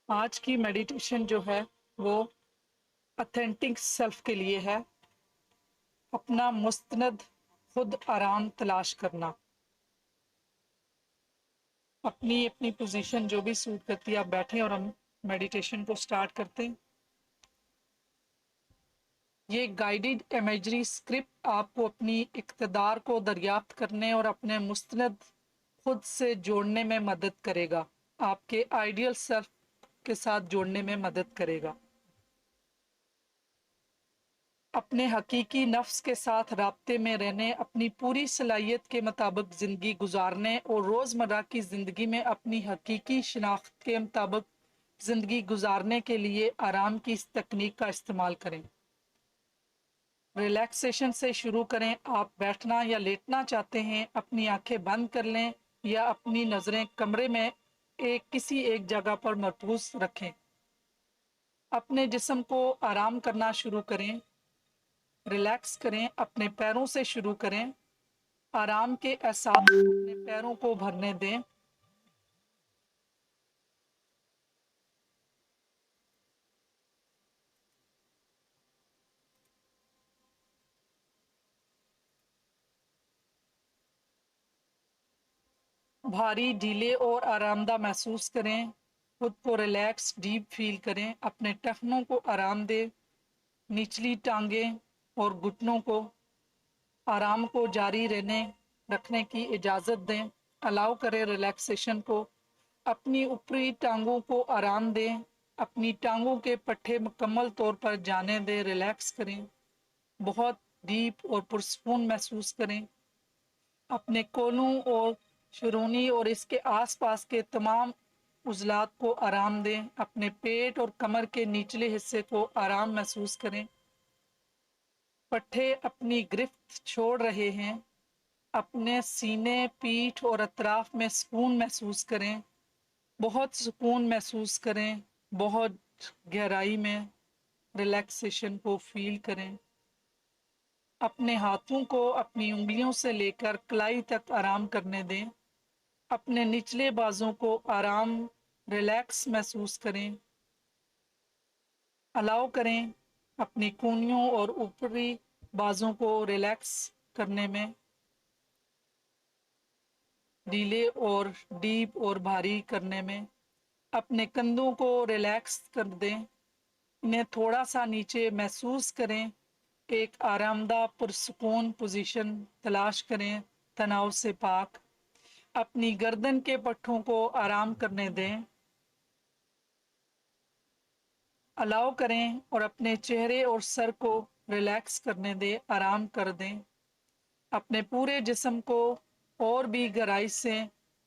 आज की मेडिटेशन जो है वो ऑथेंटिक सेल्फ के लिए है। अपना मुस्तनद खुद आराम तलाश करना। अपनी अपनी पोजीशन जो भी सूट करती है आप बैठें और हम मेडिटेशन को स्टार्ट करते हैं। ये गाइडेड इमेजरी स्क्रिप्ट आपको अपनी इक़्तिदार को दरियाफ्त करने और अपने मुस्तनद खुद से जोड़ने में मदद करेगा। आपके आइडियल सेल्फ के साथ जोड़ने में मदद करेगा। अपने हकीकी नफ्स के साथ राब्ते में रहने, अपनी पूरी सलाहियत के मुताबिक ज़िंदगी गुजारने और रोज़मर्रा की ज़िंदगी में अपनी हकीकी शनाख्त के मुताबिक ज़िंदगी गुजारने के लिए आराम की इस तकनीक का इस्तेमाल करें। रिलैक्सेशन से शुरू करें। आप बैठना या लेटना चाहते हैं, अपनी आंखें बंद कर लें या अपनी नज़रें कमरे में किसी एक जगह पर मरकूज रखें। अपने जिस्म को आराम करना शुरू करें। रिलैक्स करें। अपने पैरों से शुरू करें। आराम के एहसास अपने पैरों को भरने दें। भारी, ढीले और आरामदा महसूस करें। खुद को रिलैक्स डीप फील करें। अपने टखनों को आराम दें। निचली टांगें और घुटनों को आराम को जारी रखने की इजाज़त दें। अलाउ करें रिलैक्सेशन को। अपनी ऊपरी टांगों को आराम दें। अपनी टांगों के पट्टे मुकम्मल तौर पर जाने दें। रिलैक्स करें। बहुत डीप और पुरसकून महसूस करें। अपने कोलों और शिरोनी और इसके आसपास के तमाम उज़लात को आराम दें। अपने पेट और कमर के निचले हिस्से को आराम महसूस करें। पट्टे अपनी गिरफ्त छोड़ रहे हैं। अपने सीने, पीठ और अतराफ में सुकून महसूस करें। बहुत सुकून महसूस करें। बहुत गहराई में रिलैक्सेशन को फील करें। अपने हाथों को अपनी उंगलियों से लेकर कलाई तक आराम करने दें। अपने निचले बाजों को आराम रिलैक्स महसूस करें। अलाउ करें अपनी कूनियों और ऊपरी बाजों को रिलैक्स करने में। ढीले और डीप और भारी करने में। अपने कंधों को रिलैक्स कर दें। इन्हें थोड़ा सा नीचे महसूस करें। एक आरामदा पुरसुकून पोजीशन तलाश करें, तनाव से पाक। अपनी गर्दन के पट्टों को आराम करने दें। अलाउ करें और अपने चेहरे और सर को रिलैक्स करने दें, आराम कर दें। अपने पूरे जिस्म को और भी गहराई से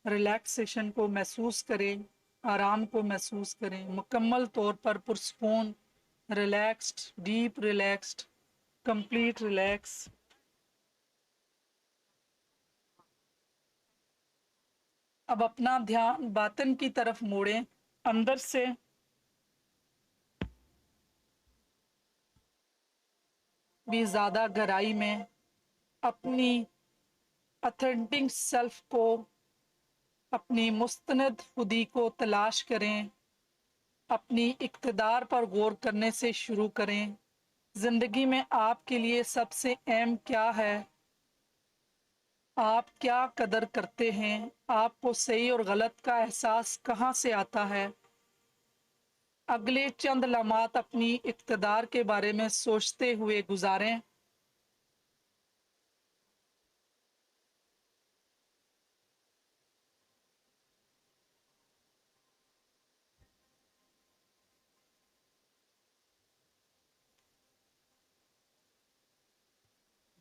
रिलैक्सेशन को महसूस करें, आराम को महसूस करें। मुकम्मल तौर पर पुरसुकून, relaxed, deep relaxed, complete relax. अब अपना ध्यान बातन की तरफ मोड़ें। अंदर से भी ज्यादा गहराई में अपनी ऑथेंटिक सेल्फ को, अपनी मुस्तनद खुदी को तलाश करें। अपनी इक़्तिदार पर गौर करने से शुरू करें। जिंदगी में आपके लिए सबसे अहम क्या है? आप क्या कदर करते हैं? आपको सही और गलत का एहसास कहाँ से आता है? अगले चंद लम्हात अपनी इक़्तिदार के बारे में सोचते हुए गुजारें।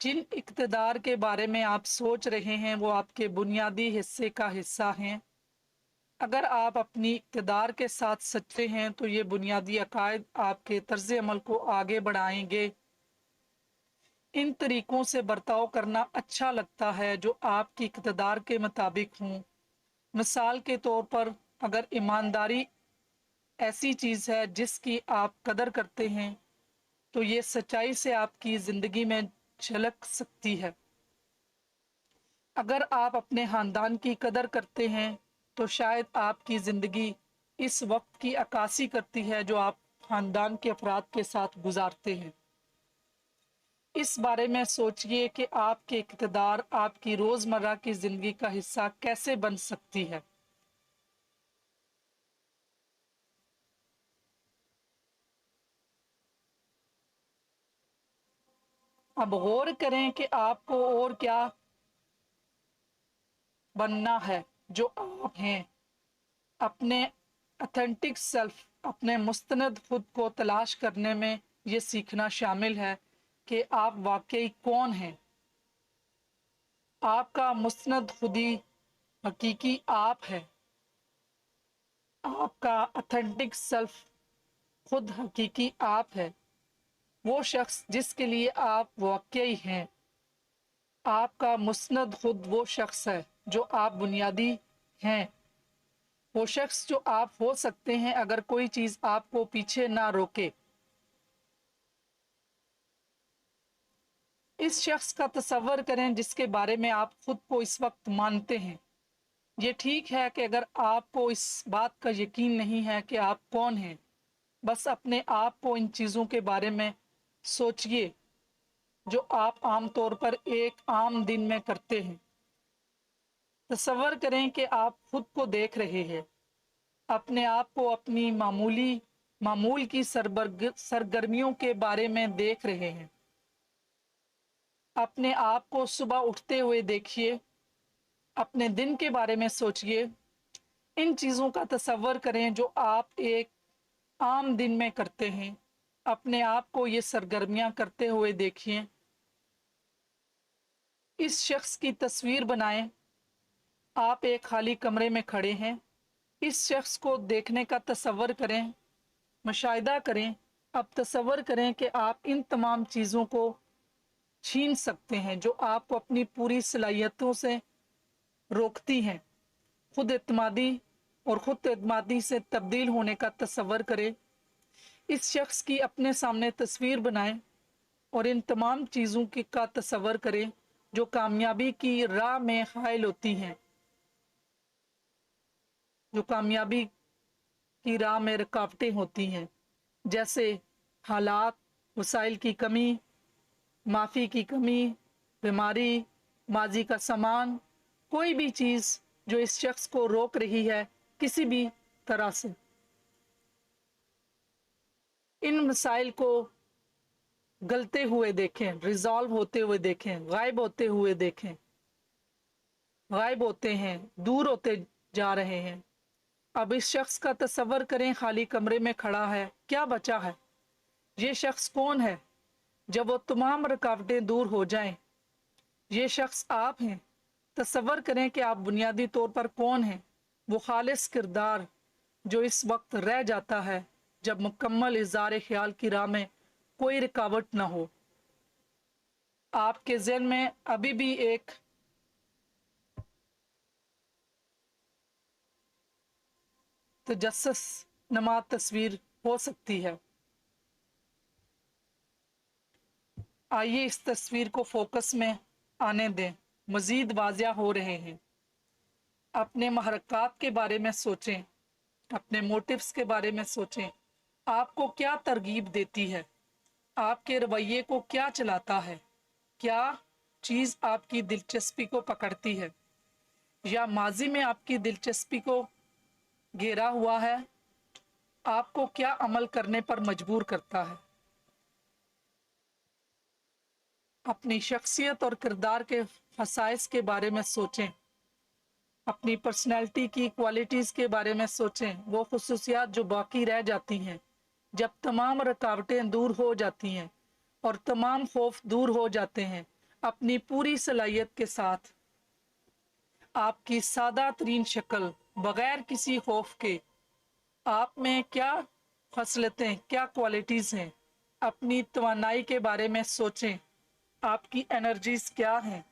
जिन इक़्तिदार के बारे में आप सोच रहे हैं वो आपके बुनियादी हिस्से का हिस्सा हैं। अगर आप अपनी इक़्तिदार के साथ सच्चे हैं तो ये बुनियादी अकायद आपके तर्ज अमल को आगे बढ़ाएंगे। इन तरीकों से बर्ताव करना अच्छा लगता है जो आपकी इक़्तिदार के मुताबिक हों। मिसाल के तौर पर, अगर ईमानदारी ऐसी चीज़ है जिसकी आप कदर करते हैं तो ये सच्चाई से आपकी ज़िंदगी में झलक सकती है। अगर आप अपने ख़ानदान की कदर करते हैं तो शायद आपकी ज़िंदगी इस वक्त की अक्कासी करती है जो आप खानदान के अफराद के साथ गुजारते हैं। इस बारे में सोचिए कि आपके इक़्तिदार आपकी रोज़मर्रा की ज़िंदगी का हिस्सा कैसे बन सकती है। अब गौर करें कि आपको और क्या बनना है जो आप हैं। अपने ऑथेंटिक सेल्फ, अपने मुस्तनद खुद को तलाश करने में ये सीखना शामिल है कि आप वाकई कौन हैं। आपका मुस्तनद खुदी हकीकी आप है। आपका ऑथेंटिक सेल्फ खुद हकीकी आप है, वो शख्स जिसके लिए आप वाकई हैं। आपका मुस्नद खुद वो शख्स है जो आप बुनियादी हैं, वो शख्स जो आप हो सकते हैं अगर कोई चीज आपको पीछे ना रोके। इस शख्स का तसव्वुर करें जिसके बारे में आप खुद को इस वक्त मानते हैं। ये ठीक है कि अगर आपको इस बात का यकीन नहीं है कि आप कौन हैं, बस अपने आप को इन चीज़ों के बारे में सोचिए जो आप आम तौर पर एक आम दिन में करते हैं। तसव्वुर करें कि आप खुद को देख रहे हैं, अपने आप को अपनी मामूल की सरगर्मियों के बारे में देख रहे हैं। अपने आप को सुबह उठते हुए देखिए, अपने दिन के बारे में सोचिए। इन चीज़ों का तसव्वुर करें जो आप एक आम दिन में करते हैं। अपने आप को ये सरगर्मियां करते हुए देखिए। इस शख्स की तस्वीर बनाएं। आप एक खाली कमरे में खड़े हैं। इस शख्स को देखने का तसव्वुर करें, मुशाहिदा करें। अब तसव्वुर करें कि आप इन तमाम चीज़ों को छीन सकते हैं जो आपको अपनी पूरी सलाहियतों से रोकती हैं। खुद एतमादी और खुद एतमादी से तब्दील होने का तसव्वुर करें। इस शख्स की अपने सामने तस्वीर बनाएं और इन तमाम चीज़ों का तसव्वुर करें जो कामयाबी की राह में हायल होती हैं, जो कामयाबी की राह में रुकावटें होती हैं, जैसे हालात, वसाइल की कमी, माफ़ी की कमी, बीमारी, माजी का सामान, कोई भी चीज़ जो इस शख्स को रोक रही है किसी भी तरह से। इन मसाइल को गलते हुए देखें, रिजॉल्व होते हुए देखें, गायब होते हुए देखें। गायब होते हैं, दूर होते जा रहे हैं। अब इस शख्स का तसव्वुर करें, खाली कमरे में खड़ा है। क्या बचा है? ये शख्स कौन है? जब वो तमाम रुकावटें दूर हो जाएं, ये शख्स आप हैं। तसव्वुर करें कि आप बुनियादी तौर पर कौन हैं, वो खालिस किरदार जो इस वक्त रह जाता है जब मुकम्मल इज़ारे ख्याल की राह में कोई रुकावट ना हो। आपके ज़हन में अभी भी एक तजस्सुस नमा तस्वीर हो सकती है। आइए इस तस्वीर को फोकस में आने दें। मजीद वाज़िया हो रहे हैं। अपने महरक़ात के बारे में सोचें, अपने मोटिव्स के बारे में सोचें। आपको क्या तरगीब देती है? आपके रवैये को क्या चलाता है? क्या चीज़ आपकी दिलचस्पी को पकड़ती है या माजी में आपकी दिलचस्पी को घेरा हुआ है? आपको क्या अमल करने पर मजबूर करता है? अपनी शख्सियत और किरदार के खसाइस के बारे में सोचें। अपनी पर्सनैलिटी की क्वालिटीज़ के बारे में सोचें, वो खुसूसियात जो बाकी रह जाती हैं जब तमाम रुकावटें दूर हो जाती हैं और तमाम खौफ दूर हो जाते हैं। अपनी पूरी सलाहियत के साथ आपकी सादा तरीन शक्ल, बगैर किसी खौफ के, आप में क्या खसलतें, क्या क्वालिटीज़ हैं? अपनी तवानाई के बारे में सोचें। आपकी एनर्जीज क्या हैं?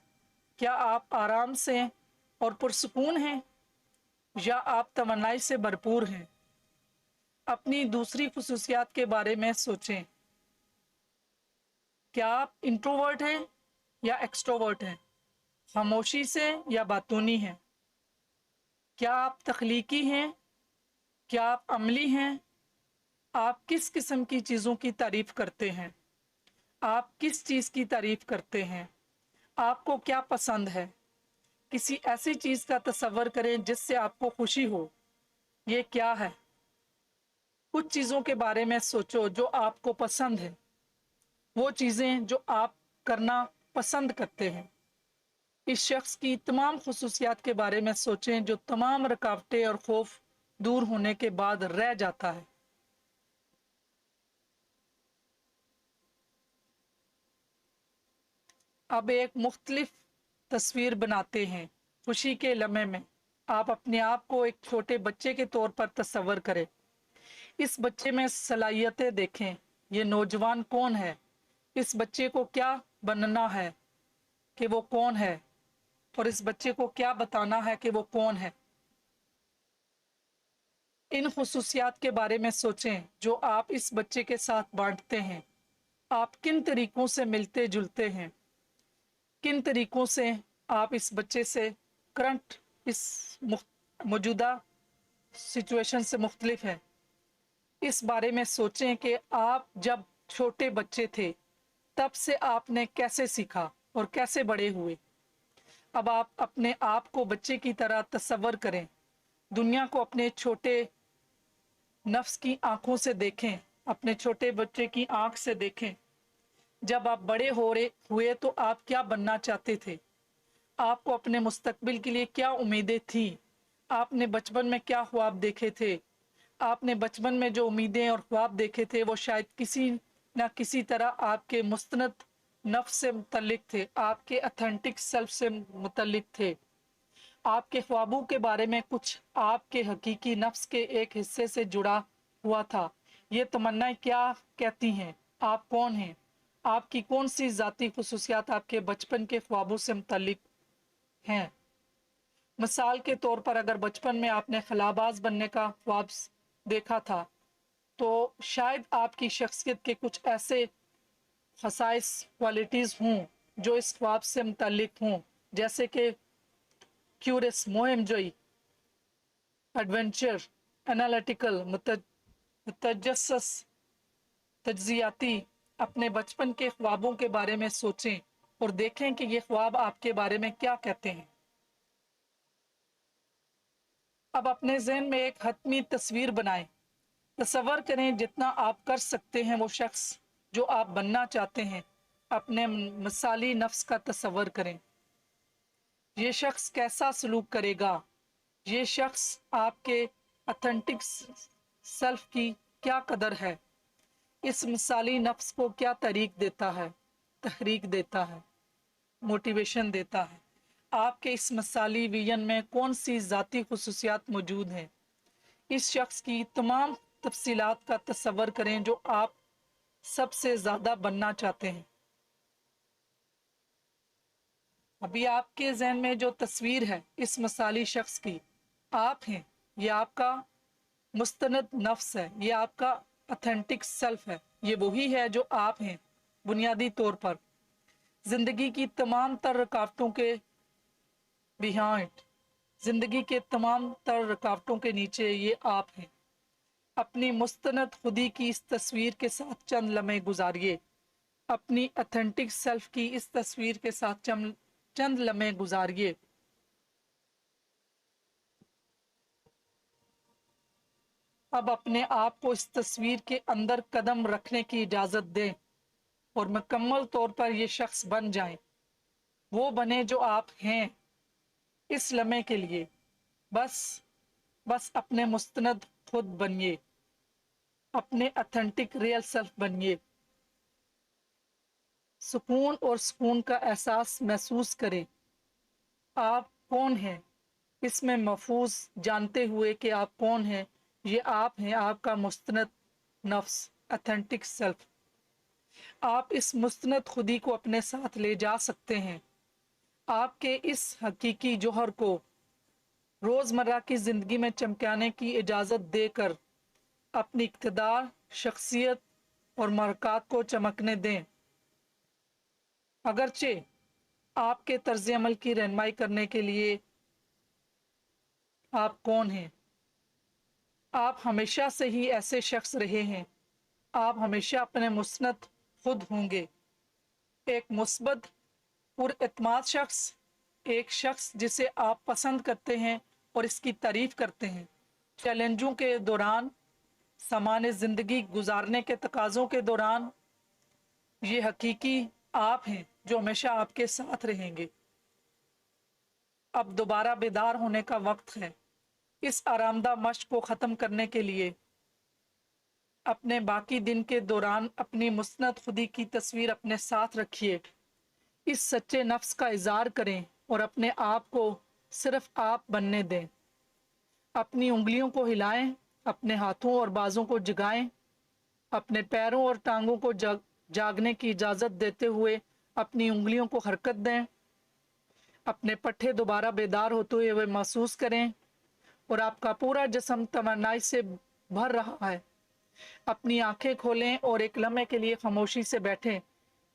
क्या आप आराम से और पुरसुकून हैं या आप तमन्नाई से भरपूर हैं? अपनी दूसरी खुसूसियात के बारे में सोचें। क्या आप इंट्रोवर्ट हैं या एक्सट्रोवर्ट हैं? खामोशी से या बातूनी हैं? क्या आप तख्लीकी हैं क्या आप अमली हैं? आप किस किस्म की चीज़ों की तारीफ करते हैं? आप किस चीज़ की तारीफ करते हैं? आपको क्या पसंद है? किसी ऐसी चीज़ का तसव्वुर करें जिससे आपको खुशी हो। ये क्या है? कुछ चीज़ों के बारे में सोचो जो आपको पसंद है, वो चीज़ें जो आप करना पसंद करते हैं। इस शख्स की तमाम खुसूसियात के बारे में सोचें जो तमाम रुकावटें और खौफ दूर होने के बाद रह जाता है। अब एक मुख्तलिफ तस्वीर बनाते हैं। खुशी के लम्हे में आप अपने आप को एक छोटे बच्चे के तौर पर तस्वर करें। इस बच्चे में सलाहियतें देखें। ये नौजवान कौन है? इस बच्चे को क्या बनना है कि वो कौन है, और इस बच्चे को क्या बताना है कि वो कौन है। इन खुसूसियात के बारे में सोचें जो आप इस बच्चे के साथ बांटते हैं। आप किन तरीकों से मिलते जुलते हैं, किन तरीकों से आप इस बच्चे से करंट इस मौजूदा सिचुएशन से मुख्तलिफ है। इस बारे में सोचें कि आप जब छोटे बच्चे थे तब से आपने कैसे सीखा और कैसे बड़े हुए। अब आप अपने आप को बच्चे की तरह तस्वर करें। दुनिया को अपने छोटे नफ्स की आंखों से देखें, अपने छोटे बच्चे की आंख से देखें। जब आप बड़े हो रहे हुए तो आप क्या बनना चाहते थे? आपको अपने मुस्तकबिल के लिए क्या उम्मीदें थी? आपने बचपन में क्या ख्वाब देखे थे? आपने बचपन में जो उम्मीदें और ख्वाब देखे थे वो शायद किसी न किसी तरह आपके मुस्तनद नफ्स से मुतल्लिक थे, आपके ऑथेंटिक सेल्फ से मुतल्लिक थे। आपके ख्वाबों के बारे में कुछ आपके हकीकी नफ्स के एक हिस्से से जुड़ा हुआ था। ये तमन्नाएं क्या कहती हैं? आप कौन हैं? आपकी कौन सी ज़ाती खुसूसियात आपके बचपन के ख्वाबों से मुतल्लिक हैं? मिसाल के तौर पर अगर बचपन में आपने खलाबाज बनने का ख्वाब देखा था, तो शायद आपकी शख्सियत के कुछ ऐसे खसाइस क्वालिटीज़ हों जो इस ख्वाब से मुतल्लिक हों, जैसे कि क्यूरियस मोहमजोई, एडवेंचर, एनालिटिकल, मुतजस्सस, तज्जियाती। अपने बचपन के ख्वाबों के बारे में सोचें और देखें कि ये ख्वाब आपके बारे में क्या कहते हैं। अब अपने जहन में एक हतमी तस्वीर बनाएं। तसव्वुर करें जितना आप कर सकते हैं वो शख्स जो आप बनना चाहते हैं। अपने मिसाली नफ्स का तसव्वुर करें। ये शख्स कैसा सलूक करेगा? ये शख्स आपके ऑथेंटिक सेल्फ की क्या कदर है? इस मिसाली नफ्स को क्या तहरीक देता है, मोटिवेशन देता है? आपके इस मिसाली विजन में कौन सी ज़ाती खुसूसियात मौजूद हैं? इस शख्स की तमाम तफसीलात का तसव्वुर करें जो आप सबसे ज़्यादा बनना चाहते हैं। अभी आपके जहन में जो तस्वीर है इस मिसाली शख्स की, आप हैं। ये आपका मुस्तनद नफ्स है, ये आपका ऑथेंटिक सेल्फ है, ये वही है जो आप हैं बुनियादी तौर पर। जिंदगी की तमाम तर रुकावटों के बिहाइंड, जिंदगी के तमाम तर रुकावटों के नीचे ये आप हैं। अपनी मुस्तनद खुदी की इस तस्वीर के साथ चंद लम्हे गुजारिए। अपनी ऑथेंटिक सेल्फ की इस तस्वीर के साथ चंद लम्हे गुजारिए। अब अपने आप को इस तस्वीर के अंदर कदम रखने की इजाजत दें और मुकम्मल तौर पर ये शख्स बन जाएं। वो बने जो आप हैं। इस लम्हे के लिए बस बस अपने मुस्तनद खुद बनिए, अपने ऑथेंटिक रियल सेल्फ बनिए। सुकून और सुकून का एहसास महसूस करें। आप कौन हैं इसमें महफूज जानते हुए कि आप कौन हैं। ये आप हैं, आपका मुस्तनद नफ्स, ऑथेंटिक सेल्फ। आप इस मुस्तनद खुदी को अपने साथ ले जा सकते हैं। आपके इस हकीकी जौहर को रोज़मर्रा की ज़िंदगी में चमकाने की इजाज़त देकर अपनी इक़्तिदार, शख्सियत और महरक़ात को चमकने दें। अगरचे आपके तर्ज़ अमल की रहनुमाई करने के लिए आप कौन हैं, आप हमेशा से ही ऐसे शख्स रहे हैं, आप हमेशा अपने मुस्नद खुद होंगे। एक मुस्बत पुरएतमाद शख्स, एक शख्स जिसे आप पसंद करते हैं और इसकी तारीफ करते हैं। चैलेंजों के दौरान, सामान्य जिंदगी गुजारने के तकाजों के दौरान, ये हकीकी आप हैं जो हमेशा आपके साथ रहेंगे। अब दोबारा बेदार होने का वक्त है। इस आरामदा मश्क को ख़त्म करने के लिए अपने बाकी दिन के दौरान अपनी मुस्नद खुदी की तस्वीर अपने साथ रखिए। इस सच्चे नफ्स का इज़हार करें और अपने आप को सिर्फ आप बनने दें। अपनी उंगलियों को हिलाएं, अपने हाथों और बाजों को जगाएं, अपने पैरों और टांगों को जागने की इजाज़त देते हुए अपनी उंगलियों को हरकत दें। अपने पट्टे दोबारा बेदार होते हुए महसूस करें और आपका पूरा जिस्म तमन्नाई से भर रहा है। अपनी आंखें खोलें और एक लम्हे के लिए खामोशी से बैठें,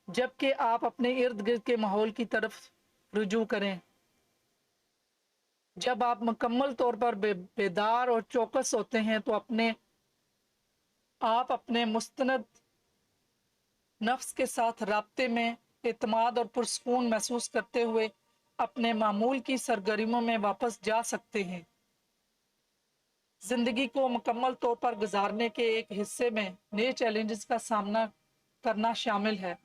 जबकि आप अपने इर्द गिर्द के माहौल की तरफ रुजू करें। जब आप मुकम्मल तौर पर बेदार और चौकस होते हैं तो आप अपने मुस्तनद नफ्स के साथ राब्ते में एतमाद और पुरसकून महसूस करते हुए अपने मामूल की सरगर्मियों में वापस जा सकते हैं। जिंदगी को मुकम्मल तौर पर गुजारने के एक हिस्से में नए चैलेंजेस का सामना करना शामिल है।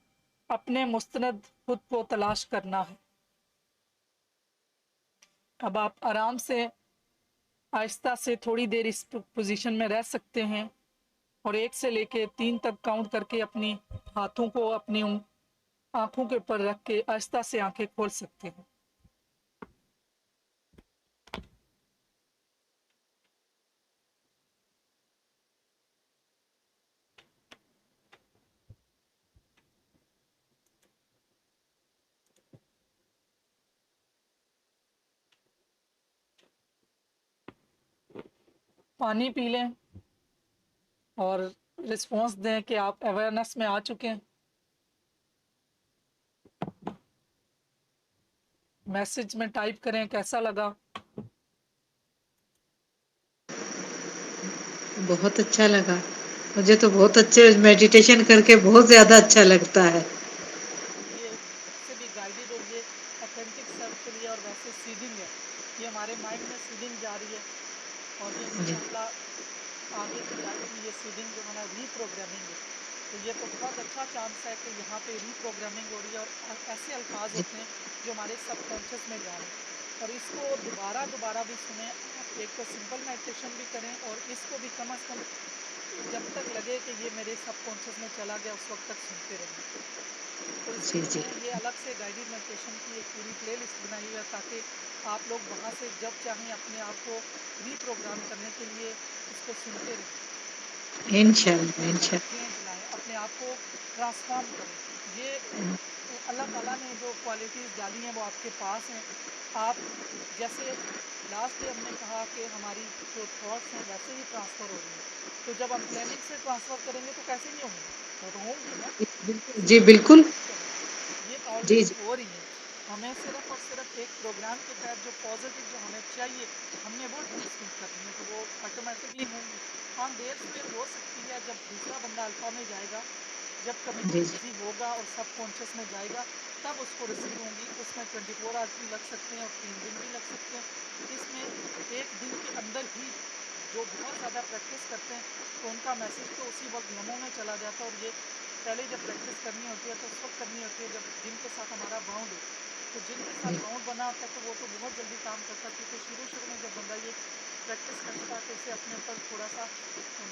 अपने मुस्तनद खुद को तलाश करना है। अब आप आराम से आहिस्ता से थोड़ी देर इस पोजीशन में रह सकते हैं और 1 से लेके 3 तक काउंट करके अपनी हाथों को अपनी आंखों के ऊपर रख के आहिस्ता से आंखें खोल सकते हैं। पानी पी लें और रिस्पॉन्स दें कि आप अवेयरनेस में आ चुके हैं। मैसेज में टाइप करें कैसा लगा। बहुत अच्छा लगा। मुझे तो बहुत अच्छे मेडिटेशन करके बहुत ज्यादा अच्छा लगता है। ये वैसे भी गाइडेड और ये ऑथेंटिक सेल्फ के लिए और वैसे सीडिंग है, ये हमारे माइंड में सीडिंग जा रही है और ये जी इंशाल्लाह आगे की लाइफ में ये सीडिंग जो है ना रीप्रोग्रामिंग है। तो ये तो बहुत अच्छा चांस है कि यहाँ पे रीप्रोग्रामिंग हो रही है और ऐसे अल्फाज जी होते हैं जो हमारे सबकॉन्शियस में जा रहे हैं। और इसको दोबारा दोबारा भी सुने आप, एक तो सिंपल मेडिटेशन भी करें और इसको भी कम से कम जब तक लगे कि ये मेरे सबकॉन्शियस में चला गया उस वक्त तक सुनते रहें। तो जी इसलिए जी मैं ये अलग से गाइडेड मेडिटेशन की एक पूरी प्लेलिस्ट बनाई हुई है ताकि आप लोग वहाँ से जब चाहें अपने आप को रीप्रोग्राम करने के लिए इसको सुनते रहें और इंशाल्लाह ज़िंदगी में इंशाल्लाह। चेंज लाएं, अपने आप को ट्रांसफॉर्म करें। ये अल्लाह ताला ने जो क्वालिटीज़ डाली हैं वो आपके पास हैं। आप जैसे लास्ट डे हमने कहा कि हमारी जो थॉट्स हैं वैसे ही ट्रांसफ़र हो रही हैं। तो जब हम प्लानिंग से ट्रांसफ़र करेंगे तो कैसे नहीं होंगी, वो तो होंगी ना। बिल्कुल जी इसलिए ये बिल्कुल। कोशिश करें, ये जी ऑलरेडी जी हो रही हैं। हमें सिर्फ और सिर्फ एक प्रोग्राम के तहत जो पॉजिटिव जो हमें चाहिए हमने वो ट्रांसमिट करनी है, तो वो ऑटोमेटिकली होंगी। हाँ, देर सवेर हो सकती है, जब दूसरा बंदा अल्फा में जाएगा, जब जी कमिटमेंट जी बिजी होगा और सब कॉन्शियस में जाएगा, तब उसको रिसीव होंगी। उसमें 24 आवर्स भी लग सकते हैं और 3 दिन भी लग सकते हैं। इसमें एक दिन के अंदर ही जो बहुत ज़्यादा प्रैक्टिस करते हैं तो उनका मैसेज तो उसी वक्त लम्हों में चला जाता है। और ये पहले जब प्रैक्टिस करनी होती है तो उस वक्त करनी होती है जब जिनके साथ हमारा बाउंड हो। तो जिनके साथ जी बाउंड बना होता है तो वो तो बहुत जल्दी काम करता है, क्योंकि शुरू में जब बंदा ये प्रैक्टिस करता है तो उसे अपने ऊपर थोड़ा सा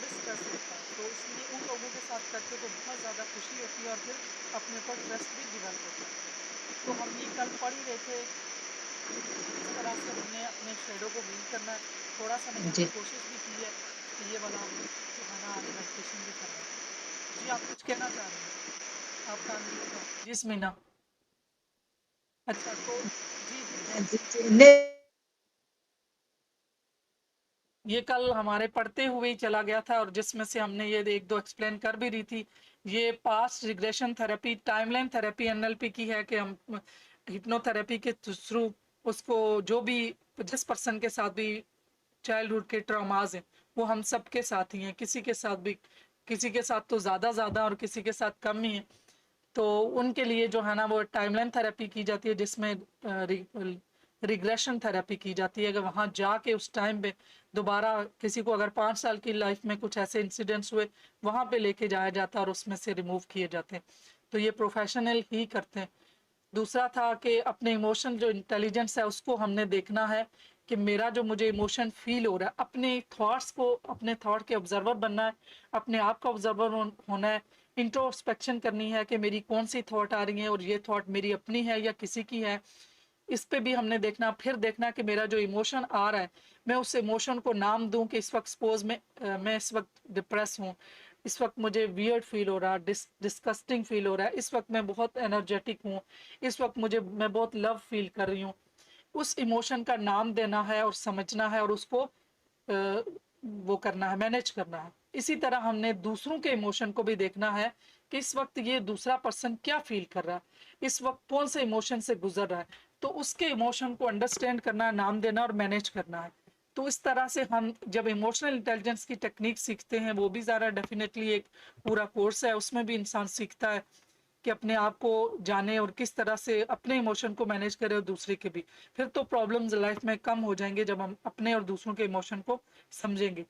मिसट्रस्ट होता है। तो इसलिए उन लोगों के साथ करके तो बहुत ज़्यादा खुशी होती है और फिर अपने ऊपर ट्रस्ट भी डेवलप होता है। तो हम ये कल पढ़ ही रहे थे किस तरह से हमने अपने शेडो को हील करना है। थोड़ा सा मैंने अभी जी कोशिश भी की है कि ये वाला हम जो है ना आज मेडिटेशन भी कर रहे हैं। जी आप कुछ कहना चाह रही हैं, आपका अनम्यूट है जी स्मिना। अच्छा तो जी जी जी जी नहीं ये कल हमारे पढ़ते हुए ही चला गया था और जिसमें से हमने ये एक दो एक्सप्लेन कर भी रही थी। ये past regression therapy, timeline therapy NLP की है कि हम हिप्नोथेरेपी के थ्रू उसको जो भी जिस पर्सन के साथ भी चाइल्डहुड के ट्रॉमाज हैं وہ ہم سب کے ساتھ ہی ہیں, کسی کے ساتھ بھی, کسی کے ساتھ تو زیادہ اور کسی کے ساتھ کم ہی ہے. تو ان کے لیے جو ہے نا وہ ٹائم لائن تھراپی کی جاتی ہے, جس میں ریگریشن تھراپی کی جاتی ہے. اگر وہاں جا کے اس ٹائم پہ دوبارہ کسی کو اگر 5 سال کی لائف میں کچھ ایسے انسیڈنٹس ہوئے, وہاں پہ لے کے جایا جاتا ہے اور اس میں سے ریموو کیے جاتے ہیں. تو یہ پروفیشنل ہی کرتے ہیں. دوسرا تھا کہ اپنے ایموشن جو انٹیلیجنس ہے اس کو ہم نے دیکھنا ہے کہ میرا جو مجھے ایموشن فیل ہو رہا ہے, اپنے تھاٹس کو, اپنے تھاٹ کے آبزرور بننا ہے, اپنے آپ کا آبزرور ہونا ہے, انٹروسپیکشن کرنی ہے کہ میری کون سی تھاٹ آ رہی ہیں اور یہ تھاٹ میری اپنی ہے یا کسی کی ہے. اس پہ بھی ہم نے دیکھنا. پھر دیکھنا کہ میرا جو ایموشن آ رہا ہے میں اس ایموشن کو نام دوں کہ اس وقت سپوز میں اس وقت ڈپریس ہوں, اس وقت مجھے ویئرڈ فیل ہو رہا ہے, ڈسکسٹنگ فیل ہو رہا ہے, اس وقت میں بہت انرجیٹک ہوں, اس وقت میں بہت لو فیل کر رہی ہوں. اس ایموشن کا نام دینا ہے اور سمجھنا ہے اور اس کو وہ کرنا ہے, مینج کرنا ہے. اسی طرح ہم نے دوسروں کے ایموشن کو بھی دیکھنا ہے کہ اس وقت یہ دوسرا پرسن کیا فیل کر رہا ہے, اس وقت کون سے ایموشن سے گزر رہا ہے. تو اس کے ایموشن کو انڈرسٹینڈ کرنا ہے, نام دینا اور مینج کرنا ہے. تو اس طرح سے ہم جب ایموشنل انٹیلیجنس کی ٹیکنیک سیکھتے ہیں, وہ بھی ذرا ڈیفینیٹلی ایک پورا کورس ہے, اس میں بھی انسان سیکھتا ہے کہ اپنے آپ کو جانے اور کس طرح سے اپنے ایموشن کو مینج کرے اور دوسرے کے بھی. پھر تو پرابلمز لائف میں کم ہو جائیں گے جب ہم اپنے اور دوسروں کے ایموشن کو سمجھیں گے.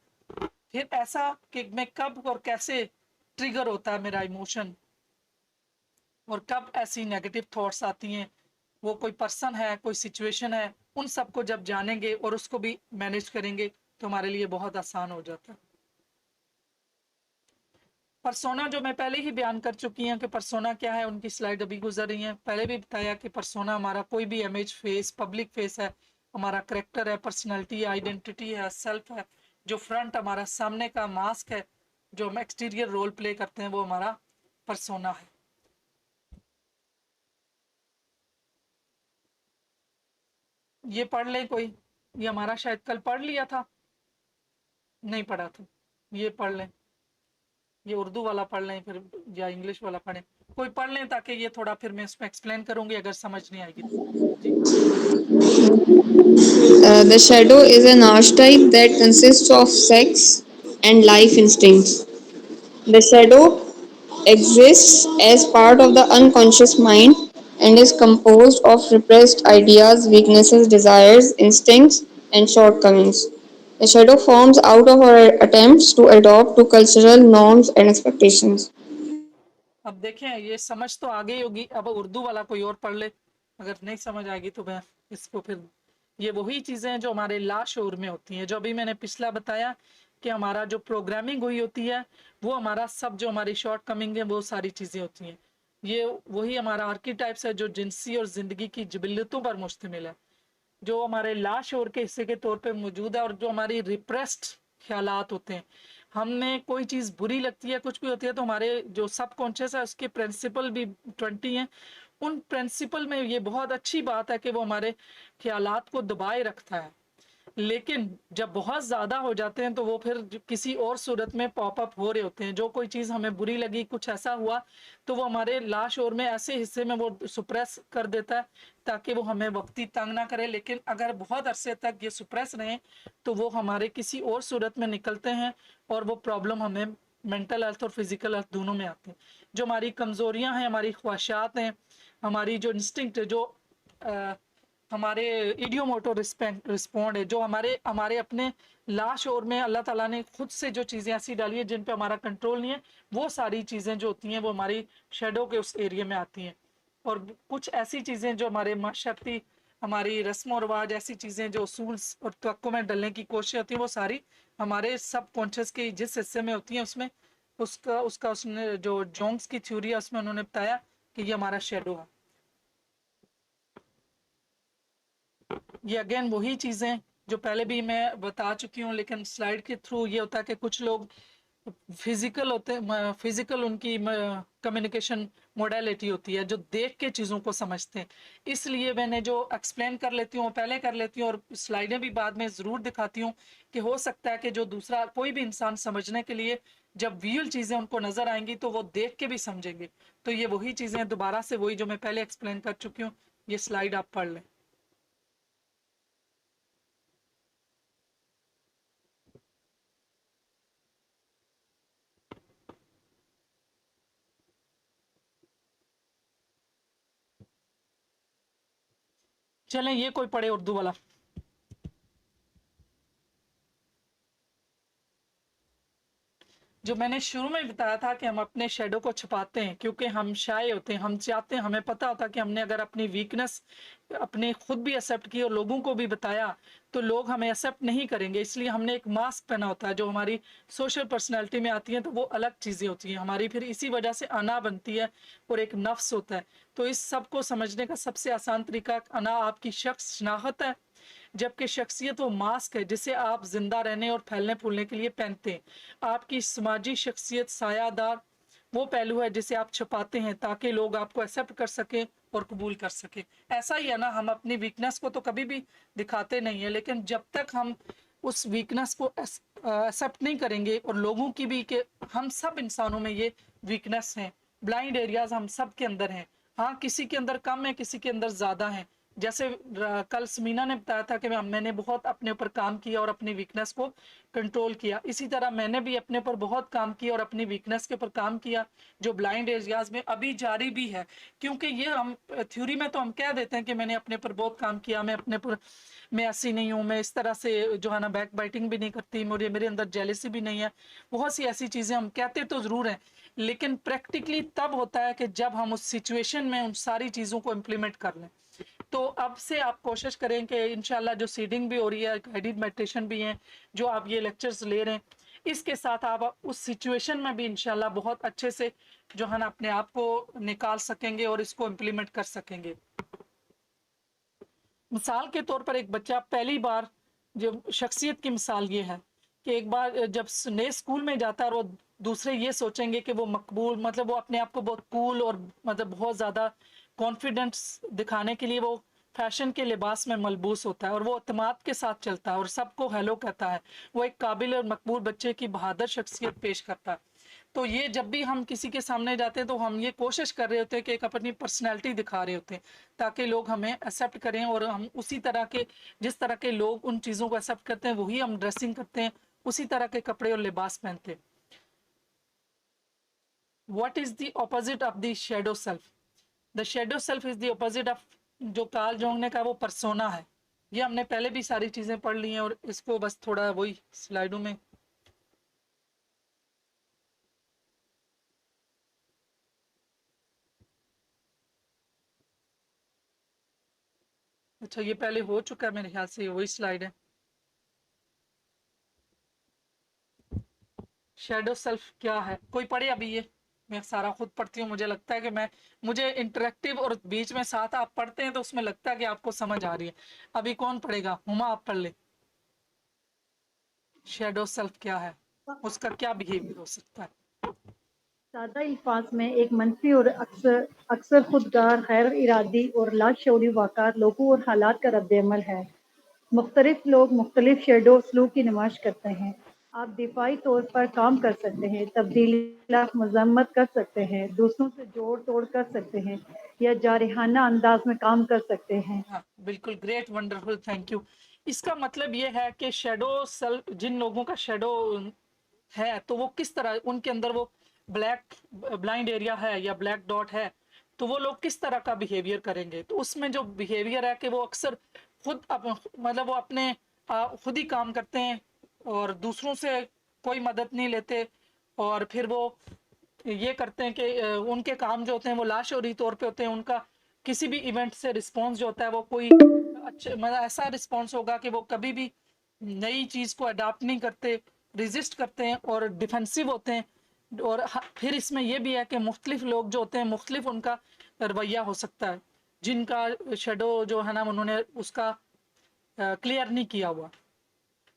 پھر ایسا کہ میں کب اور کیسے ٹریگر ہوتا ہے میرا ایموشن, اور کب ایسی نیگیٹو تھاٹس آتی ہیں, وہ کوئی پرسن ہے, کوئی سچویشن ہے, ان سب کو جب جانیں گے اور اس کو بھی مینج کریں گے تو ہمارے لیے بہت آسان ہو جاتا ہے. پرسونا جو میں پہلے ہی بیان کر چکی ہیں کہ پرسونا کیا ہے, ان کی سلائڈ ابھی گزر رہی ہیں. پہلے بھی بتایا کہ پرسونا ہمارا کوئی بھی امیج فیس, پبلک فیس ہے, ہمارا کریکٹر ہے, پرسنالٹی ہے, آئیڈینٹی ہے, سیلف ہے. جو فرنٹ ہمارا سامنے کا ماسک ہے, جو ہم ایکسٹیریئر رول پلے کرتے ہیں, وہ ہمارا پرسونا ہے. یہ پڑھ لیں کوئی, یہ ہمارا شاید کل پڑھ لیا تھا, نہیں پڑھا تھا, یہ پڑھ لیں. یہ اردو والا پڑھ لیں پھر, یا انگلش والا پڑھیں, کوئی پڑھ لیں تاکہ یہ تھوڑا پھر میں اس میں ایکسپلین کروں گی اگر سمجھ نہیں آئے گی تو. جی The shadow is an archetype that consists of sex and life instincts. The shadow exists as part of the unconscious mind and is composed of repressed ideas, weaknesses, desires, instincts, and shortcomings. The shadow forms out of our attempts to adopt to cultural norms and expectations. اب دیکھیں, یہ سمجھ تو آ گئی ہوگی. اب اردو والا کوئی اور پڑھ لے, اگر نہیں سمجھ آئے گی تو میں اس کو پھر. یہ وہی چیزیں ہیں جو ہمارے لاشعور میں ہوتی ہیں, جو ابھی میں نے پچھلا بتایا کہ ہمارا جو پروگرامنگ ہوئی ہوتی ہے, وہ ہمارا سب جو ہماری شارٹ کمنگ ہے وہ ساری چیزیں ہوتی ہیں. یہ وہی ہمارا آرکیٹائپس ہے جو جنسی اور زندگی کی جبلتوں پر مشتمل ہے, جو ہمارے لاشعور کے حصے کے طور پہ موجود ہے, اور جو ہماری ریپریسڈ خیالات ہوتے ہیں. ہمیں کوئی چیز بری لگتی ہے, کچھ بھی ہوتی ہے, تو ہمارے جو سب کانشیس ہے اس کے پرنسپل بھی 20 ہیں. ان پرنسپل میں یہ بہت اچھی بات ہے کہ وہ ہمارے خیالات کو دبائے رکھتا ہے, لیکن جب بہت زیادہ ہو جاتے ہیں تو وہ پھر کسی اور صورت میں پاپ اپ ہو رہے ہوتے ہیں. جو کوئی چیز ہمیں بری لگی, کچھ ایسا ہوا, تو وہ ہمارے لاشعور میں ایسے حصے میں وہ سپریس کر دیتا ہے تاکہ وہ ہمیں وقتی تنگ نہ کرے. لیکن اگر بہت عرصے تک یہ سپریس رہیں تو وہ ہمارے کسی اور صورت میں نکلتے ہیں, اور وہ پرابلم ہمیں مینٹل ہیلتھ اور فزیکل ہیلتھ دونوں میں آتے ہیں. جو ہماری کمزوریاں ہیں, ہماری خواہشات ہیں, ہماری جو انسٹنکٹ, جو ہمارے ایڈیو موٹو رسپونڈ ہے, جو ہمارے اپنے لاشعور میں اللہ تعالیٰ نے خود سے جو چیزیں ایسی ڈالی ہیں جن پہ ہمارا کنٹرول نہیں ہے, وہ ساری چیزیں جو ہوتی ہیں وہ ہماری شیڈو کے اس ایریا میں آتی ہیں. اور کچھ ایسی چیزیں جو ہمارے معاشرتی, ہماری رسم و رواج, ایسی چیزیں جو اصول اور توقع میں ڈلنے کی کوشش ہوتی ہے, وہ ساری ہمارے سب کانشیس کے جس حصے میں ہوتی ہیں اس میں اس نے جو جونگس کی تھیوری ہے اس میں انہوں نے بتایا کہ یہ ہمارا شیڈو ہے. یہ اگین وہی چیزیں جو پہلے بھی میں بتا چکی ہوں, لیکن سلائیڈ کے تھرو یہ ہوتا ہے کہ کچھ لوگ فزیکل ہوتے ہیں, فزیکل ان کی کمیونیکیشن موڈیلٹی ہوتی ہے, جو دیکھ کے چیزوں کو سمجھتے ہیں. اس لیے میں نے جو ایکسپلین کر لیتی ہوں پہلے کر لیتی ہوں, اور سلائیڈیں بھی بعد میں ضرور دکھاتی ہوں کہ ہو سکتا ہے کہ جو دوسرا کوئی بھی انسان سمجھنے کے لیے جب ویژول چیزیں ان کو نظر آئیں گی تو وہ دیکھ کے بھی سمجھیں گے. تو یہ وہی چیزیں دوبارہ سے وہی جو میں پہلے ایکسپلین کر چکی ہوں. یہ سلائیڈ آپ پڑھ لیں. चलें ये कोई पढ़े उर्दू वाला। जो मैंने शुरू में बताया था कि हम अपने शेडो को छुपाते हैं क्योंकि हम शाय होते हैं, हम चाहते हैं, हमें पता होता है कि हमने अगर अपनी वीकनेस अपने खुद भी एक्सेप्ट की और लोगों को भी बताया तो लोग हमें एक्सेप्ट नहीं करेंगे, इसलिए हमने एक मास्क पहना होता है। जो हमारी सोशल पर्सनैलिटी में आती है तो वो अलग चीज़ें होती हैं हमारी, फिर इसी वजह से अना बनती है और एक नफ्स होता है। तो इस सब को समझने का सबसे आसान तरीका, अना आपकी शख्स शनाख्त है, जबकि शख्सियत वो मास्क है जिसे आप जिंदा रहने और फैलने फूलने के लिए पहनते हैं। आपकी समाजी शख्सियत सायादार वो पहलू है जिसे आप छुपाते हैं ताकि लोग आपको एक्सेप्ट कर सके और कबूल कर सके। ऐसा ही है ना, हम अपनी वीकनेस को तो कभी भी दिखाते नहीं है, लेकिन जब तक हम उस वीकनेस को एक्सेप्ट नहीं करेंगे और लोगों की भी, कि हम सब इंसानों में ये वीकनेस है, ब्लाइंड एरियाज हम सब के अंदर हैं। हाँ, किसी के अंदर कम है, किसी के अंदर ज़्यादा है। जैसे कल समीना ने बताया था कि मैंने बहुत अपने ऊपर काम किया और अपनी वीकनेस को कंट्रोल किया, इसी तरह मैंने भी अपने ऊपर बहुत काम किया और अपनी वीकनेस के ऊपर काम किया जो ब्लाइंड एरियाज में अभी जारी भी है। क्योंकि ये हम थ्योरी में तो हम कह देते हैं कि मैंने अपने ऊपर बहुत काम किया, मैं अपने ऊपर मैं ऐसी नहीं हूँ, मैं इस तरह से जो है ना बैक बाइटिंग भी नहीं करती, मेरे अंदर जेलसी भी नहीं है, बहुत सी ऐसी चीज़ें हम कहते तो ज़रूर हैं, लेकिन प्रैक्टिकली तब होता है कि जब हम उस सिचुएशन में उन सारी चीज़ों को इम्प्लीमेंट कर लें। तो अब से आप कोशिश करें कि इंशाल्लाह जो सीडिंग भी हो रही है, गाइडेड मेडिटेशन भी है, जो आप ये लेक्चर्स ले रहे हैं, इसके साथ आप उस सिचुएशन में भी इंशाल्लाह बहुत अच्छे से जो है ना अपने आप को निकाल सकेंगे और इसको इम्प्लीमेंट कर सकेंगे। मिसाल के तौर पर एक बच्चा पहली बार, जो शख्सियत की मिसाल ये है कि एक बार जब नए स्कूल में जाता है और वो दूसरे ये सोचेंगे कि वो मकबूल, मतलब वो अपने आप को बहुत कूल और मतलब बहुत ज़्यादा कॉन्फिडेंस दिखाने के लिए वो फैशन के लिबास में मलबूस होता है और वो अतमाद के साथ चलता है और सबको हेलो कहता है, वो एक काबिल और मकबूल बच्चे की बहादुर शख्सियत पेश करता है। तो ये जब भी हम किसी के सामने जाते हैं तो हम ये कोशिश कर रहे होते हैं कि एक अपनी पर्सनैलिटी दिखा रहे होते हैं ताकि लोग हमें एक्सेप्ट करें और हम उसी तरह के, जिस तरह के लोग उन चीज़ों को एक्सेप्ट करते हैं वही हम ड्रेसिंग करते हैं, उसी तरह के कपड़े और लिबास पहनते हैं। What is the opposite of the shadow self? The shadow self is the opposite of, जो कार्ल जॉन्ग ने कहा, वो पर्सोना है। ये हमने पहले भी सारी चीज़ें पढ़ ली हैं और इसको बस थोड़ा वही स्लाइडों में। अच्छा, ये पहले हो चुका है मेरे ख्याल से, वही स्लाइड है। शेडो सेल्फ क्या है, कोई पढ़े अभी? ये मैं सारा खुद पढ़ती हूँ, मुझे लगता है कि मुझे इंटरेक्टिव और बीच में साथ आप पढ़ते हैं तो उसमें लगता है कि आपको समझ आ रही है। अभी कौन पढ़ेगा? हुमा, आप पढ़ ले। शेडो सेल्फ क्या है, उसका क्या बिहेवियर हो सकता है? सादा अल्फाज में एक मनफी और अक्सर अक्सर खुदगार गैर इरादी और लाशऊरी वाक़ात लोगों और हालात का रद्द-ए-अमल है। मुख्तलिफ लोग मुख्तलिफ शेडो सलूक की नुमाइश करते हैं। आप दिफाई तौर पर काम कर सकते हैं, तब्दीली के खिलाफ मज़म्मत कर सकते हैं, दूसरों से जोड़ तोड़ कर सकते हैं या जारिहाना अंदाज में काम कर सकते हैं। हाँ, बिल्कुल, ग्रेट, वंडरफुल, थैंक यू। इसका मतलब ये है कि शेडो सेल्फ, जिन लोगों का शेडो है तो वो किस तरह, उनके अंदर वो ब्लैक ब्लाइंड एरिया है या ब्लैक डॉट है, तो वो लोग किस तरह का बिहेवियर करेंगे। तो उसमें जो बिहेवियर है कि वो अक्सर मतलब वो अपने खुद ही काम करते हैं और दूसरों से कोई मदद नहीं लेते, और फिर वो ये करते हैं कि उनके काम जो होते हैं वो लाशोरी तौर पे होते हैं। उनका किसी भी इवेंट से रिस्पॉन्स जो होता है वो कोई अच्छे, मतलब ऐसा रिस्पॉन्स होगा कि वो कभी भी नई चीज़ को अडाप्ट नहीं करते, रिजिस्ट करते हैं और डिफेंसिव होते हैं। और फिर इसमें यह भी है कि मुख्तलिफ लोग जो होते हैं, मुख्तलिफ उनका रवैया हो सकता है, जिनका शेडो जो है ना उन्होंने उसका क्लियर नहीं किया हुआ,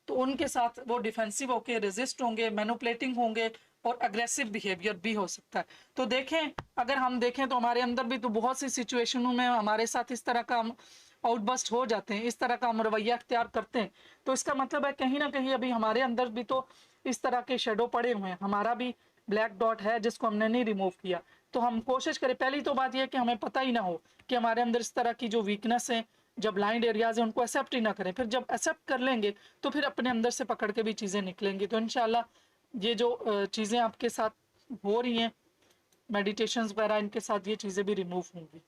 तो उनके साथ वो डिफेंसिव होके रेजिस्ट होंगे, मैनुपुलेटिंग होंगे और अग्रेसिव बिहेवियर भी हो सकता है। तो देखें, अगर हम देखें तो हमारे अंदर भी तो बहुत सी सिचुएशनों में हमारे साथ इस तरह का हम आउटबस्ट हो जाते हैं, इस तरह का हम रवैया अख्तियार करते हैं। तो इसका मतलब है कहीं ना कहीं अभी हमारे अंदर भी तो इस तरह के शेडो पड़े हुए हैं, हमारा भी ब्लैक डॉट है जिसको हमने नहीं रिमूव किया। तो हम कोशिश करें, पहली तो बात यह है कि हमें पता ही ना हो कि हमारे अंदर इस तरह की जो वीकनेस है, जब ब्लाइंड एरियाज है, उनको एक्सेप्ट ही ना करें। फिर जब एक्सेप्ट कर लेंगे तो फिर अपने अंदर से पकड़ के भी चीज़ें निकलेंगी। तो इंशाल्लाह ये जो चीज़ें आपके साथ हो रही हैं, मेडिटेशंस वगैरह, इनके साथ ये चीज़ें भी रिमूव होंगी।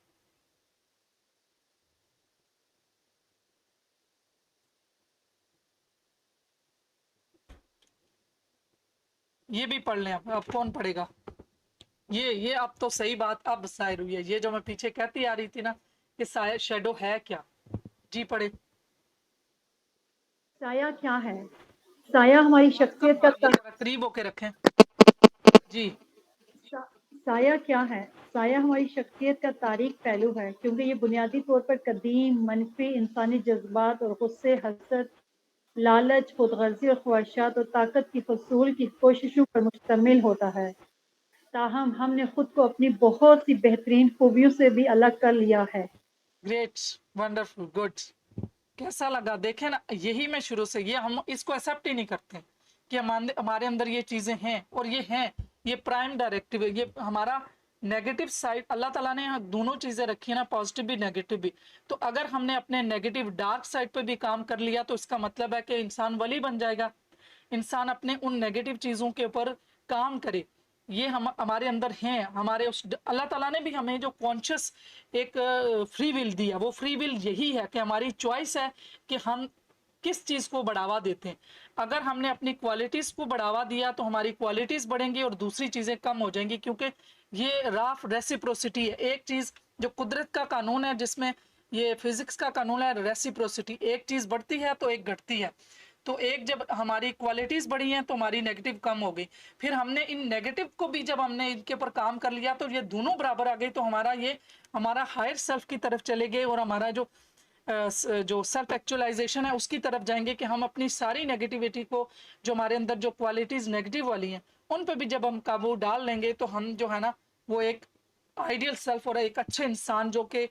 ये भी पढ़ लें अब कौन पढ़ेगा? ये अब तो सही बात अब जाहिर हुई है, ये जो मैं पीछे कहती आ रही थी ना कि शेडो है क्या। जी पढ़े। साया क्या है? साया हमारी आवाज कम शख्सियत आ रही है, का जरा करीब होके रखें। जी। साया क्या है? साया हमारी शख्सियत का तारीख पहलू है, क्योंकि ये बुनियादी तौर पर कदीम मनफी इंसानी जज्बात और गुस्से, हसद, लालच, खुदगर्जी और ख्वाहिशात और ताकत की फसूल की कोशिशों पर मुश्तमिल होता है। ताहम हमने खुद को अपनी बहुत सी बेहतरीन खूबियों से भी अलग कर लिया है। Great, wonderful, good. कैसा लगा? देखें ना, यही मैं शुरू से, ये हम इसको एक्सेप्ट ही नहीं करते कि हमारे अंदर ये चीजें हैं, और ये हैं, ये प्राइम डायरेक्टिव है, ये हमारा नेगेटिव साइड। अल्लाह ताला ने दोनों चीजें रखी है ना, पॉजिटिव भी नेगेटिव भी। तो अगर हमने अपने नेगेटिव डार्क साइड पे भी काम कर लिया तो इसका मतलब है कि इंसान वली बन जाएगा। इंसान अपने उन नेगेटिव चीजों के ऊपर काम करे, ये हम हमारे अंदर हैं। हमारे उस अल्लाह ताला ने भी हमें जो कॉन्शियस एक फ्री विल दिया, वो फ्री विल यही है कि हमारी चॉइस है कि हम किस चीज को बढ़ावा देते हैं। अगर हमने अपनी क्वालिटीज को बढ़ावा दिया तो हमारी क्वालिटीज बढ़ेंगी और दूसरी चीजें कम हो जाएंगी, क्योंकि ये राफ रेसिप्रोसिटी है। एक चीज जो कुदरत का कानून है, जिसमें ये फिजिक्स का कानून है रेसिप्रोसिटी, एक चीज बढ़ती है तो एक घटती है। तो एक जब हमारी क्वालिटीज बढ़ी हैं तो हमारी नेगेटिव कम हो गई, फिर हमने इन नेगेटिव को भी जब हमने इनके ऊपर काम कर लिया तो ये दोनों बराबर आ गए, तो हमारा हायर सेल्फ की तरफ चले गए, और हमारा जो सेल्फ एक्चुअलाइजेशन है उसकी तरफ जाएंगे कि हम अपनी सारी नेगेटिविटी को, जो हमारे अंदर जो क्वालिटीज नेगेटिव वाली हैं, उन पे भी जब हम काबू डाल लेंगे तो हम जो है ना, वो एक आइडियल सेल्फ और एक अच्छे इंसान, जो कि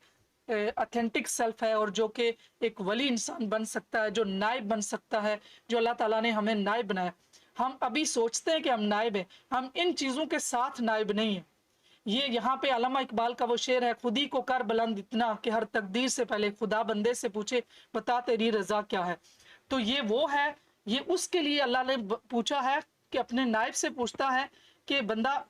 ऑथेंटिक सेल्फ है, और जो कि एक वली इंसान बन सकता है, जो नायब बन सकता है, जो अल्लाह ताला ने हमें नायब बनाया। हम अभी सोचते हैं कि हम नायब हैं, हम इन चीज़ों के साथ नायब नहीं हैं। ये यहाँ पे अल्लामा इकबाल का वो शेर है, खुदी को कर बुलंद इतना कि हर तकदीर से पहले खुदा बंदे से पूछे बता तेरी रजा क्या है। तो ये वो है, ये उसके लिए अल्लाह ने पूछा है कि अपने नायब से पूछता है कि बंदा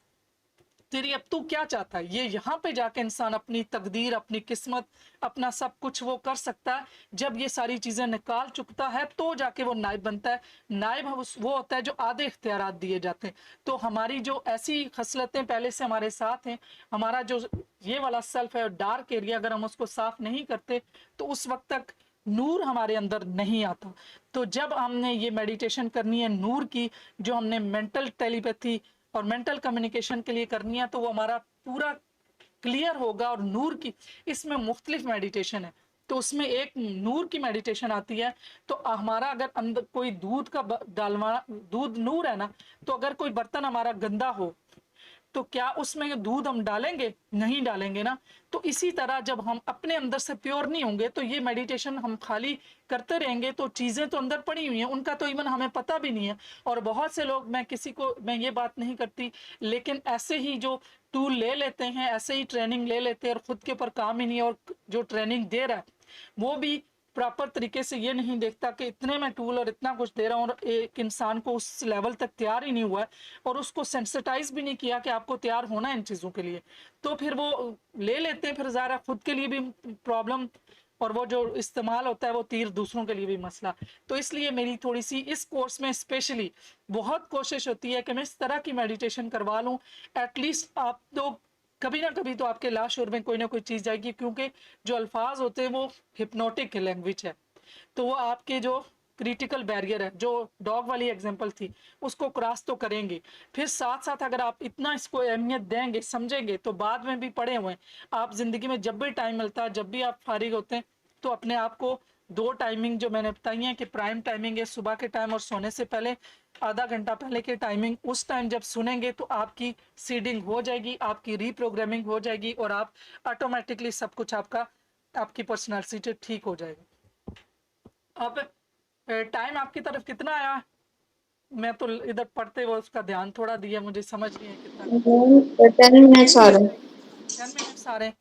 तेरी अब तू क्या चाहता है। ये यहाँ पे जाके इंसान अपनी तकदीर, अपनी किस्मत, अपना सब कुछ वो कर सकता है। जब ये सारी चीजें निकाल चुकता है तो जाके वो नायब बनता है। नायब वो होता है जो आधे इख्तियारात दिए जाते हैं। तो हमारी जो ऐसी खसलतें पहले से हमारे साथ हैं, हमारा जो ये वाला सेल्फ है डार्क एरिया, अगर हम उसको साफ नहीं करते तो उस वक्त तक नूर हमारे अंदर नहीं आता। तो जब हमने ये मेडिटेशन करनी है नूर की, जो हमने मेंटल टेलीपैथी और मेंटल कम्युनिकेशन के लिए करनी है, तो वो हमारा पूरा क्लियर होगा। और नूर की इसमें मुख्तलिफ मेडिटेशन है, तो उसमें एक नूर की मेडिटेशन आती है। तो हमारा अगर अंदर कोई दूध का डालवा, दूध नूर है ना, तो अगर कोई बर्तन हमारा गंदा हो तो क्या उसमें दूध हम डालेंगे? नहीं डालेंगे ना। तो इसी तरह जब हम अपने अंदर से प्योर नहीं होंगे तो ये मेडिटेशन हम खाली करते रहेंगे, तो चीजें तो अंदर पड़ी हुई हैं, उनका तो इवन हमें पता भी नहीं है। और बहुत से लोग, मैं ये बात नहीं करती, लेकिन ऐसे ही जो टूल ले लेते हैं, ऐसे ही ट्रेनिंग ले लेते हैं और खुद के ऊपर काम ही नहीं, और जो ट्रेनिंग दे रहा है वो भी प्रॉपर तरीके से ये नहीं देखता कि इतने में टूल और इतना कुछ दे रहा हूँ, और एक इंसान को उस लेवल तक तैयार ही नहीं हुआ है, और उसको सेंसिटाइज भी नहीं किया कि आपको तैयार होना है इन चीज़ों के लिए। तो फिर वो ले लेते हैं, फिर ज़रा खुद के लिए भी प्रॉब्लम, और वो जो इस्तेमाल होता है वो तीर दूसरों के लिए भी मसला। तो इसलिए मेरी थोड़ी सी इस कोर्स में स्पेशली बहुत कोशिश होती है कि मैं इस तरह की मेडिटेशन करवा लूँ। एटलीस्ट आप तो कभी ना कभी तो आपके लाशोर में कोई ना कोई चीज़ जाएगी, क्योंकि जो अल्फाज होते हैं वो हिप्नोटिक लैंग्वेज है। तो वो आपके जो क्रिटिकल बैरियर है, जो डॉग वाली एग्जांपल थी, उसको क्रॉस तो करेंगे। फिर साथ साथ अगर आप इतना इसको अहमियत देंगे, समझेंगे, तो बाद में भी पड़े हुए हैं आप जिंदगी में, जब भी टाइम मिलता है, जब भी आप फारिग होते हैं, तो अपने आप को दो टाइमिंग जो मैंने बताई है कि प्राइम टाइमिंग है सुबह के टाइम और सोने से पहले आधा घंटा पहले की टाइमिंग, उस टाइम जब सुनेंगे तो आपकी सीडिंग हो जाएगी, आपकी रीप्रोग्रामिंग हो जाएगी, और आप ऑटोमेटिकली सब कुछ आपकी पर्सनैलिटी ठीक हो जाएगी। अब टाइम आपकी तरफ कितना आया? मैं तो इधर पढ़ते हुए उसका ध्यान थोड़ा दिया, मुझे समझ नहीं है कितना। 10 minutes आ रहे हैं। 10 मिनट्स आ रहे हैं,